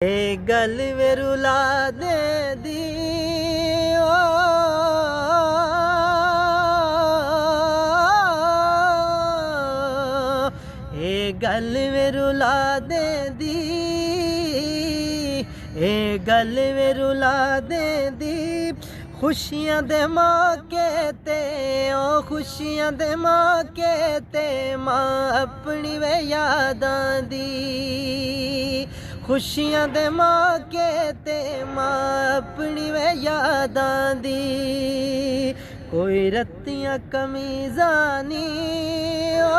ए गल वे रुला दे दी ओ ए गल वे रुला दे दी ए गल वे रुला दे दी खुशियां दे मौके ते ओ खुशियां दे मौके ते मां अपनी वे यादां दी खुशियां दे मौके ते मां अपनी वे यादां दी कोई रत्तियां कमीज़ां नी ओ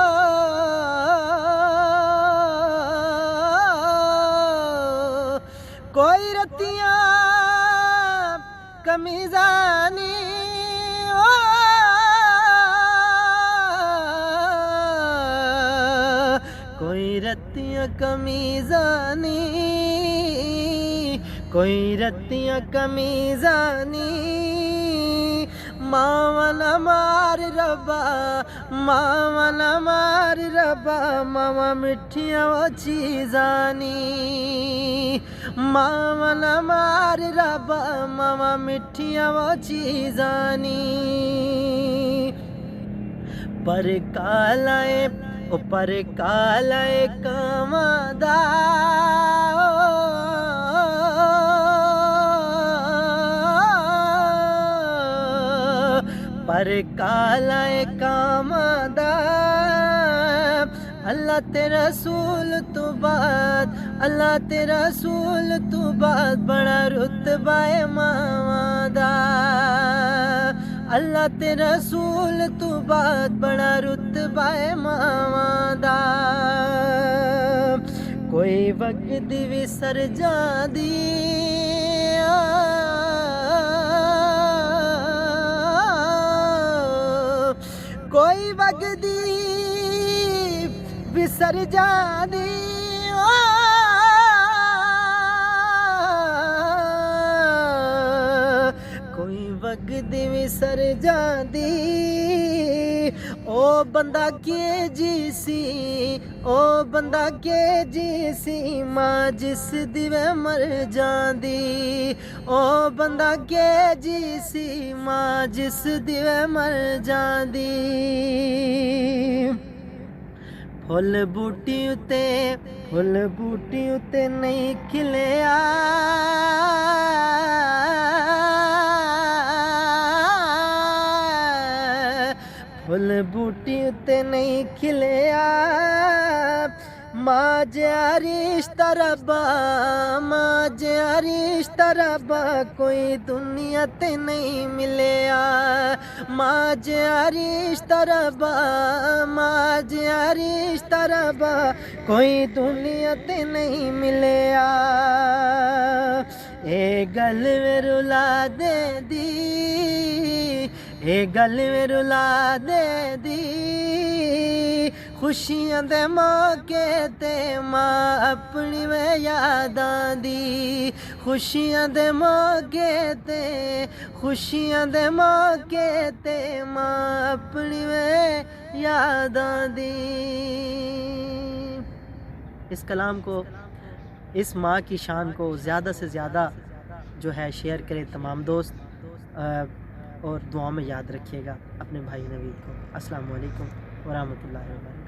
कोई रत्तियां कमीज़ां नी ओ कोई रत्तियां कमीज़ां नी कोई रत्तियां कमीज़ां नी मावा न मार रब्बा मावा न मार रब्बा मावा मिठियां वो चीज़ां नी मावा न मार रब्बा मावा मिठियां वो चीज़ां नी पर कालाए पर कालाए कामादा पर कालाए कामादा अल्लाह तेरा रसूल तू बाद अल्लाह तेरा रसूल तू बाद बड़ा रुतबा है मावादा अल्लाह तेरा रसूल तू बाद बड़ा रुतबा है मावादा कोई वक्त विसर जांदी कोई वगदी विसर जांदी कोई वगदी विसर जांदी ओ बंदा के जी सी ओ बंदा के जी सी मां जिस दिवे मर जांदी ओ बंदा के जी सी मां जिस दिवे मर जांदी फुल बूटी उते नहीं खिलिया फुल बूटी उते नहीं खिलिया मां रिश्ता रब्बा मां रिश्ता रब्बा कोई दुनिया ते नहीं मिलिया मां रिश्ता रब्बा मां रिश्ता रब्बा कोई दुनिया ते नहीं मिलिया ए गल वे रुला दे दी ए गल वे रुला दे दी खुशियां दे मौके ते मां अपनी वे यादां दी खुशियां दे मौके ते खुशियां दे मौके ते मां अपनी वे यादां दी। इस कलाम को इस माँ की शान को ज़्यादा से ज़्यादा जो है शेयर करें तमाम दोस्त और दुआ में याद रखिएगा अपने भाई नवीद को। अस्सलाम वालेकुम व रहमतुल्लाहि व बरकातहू।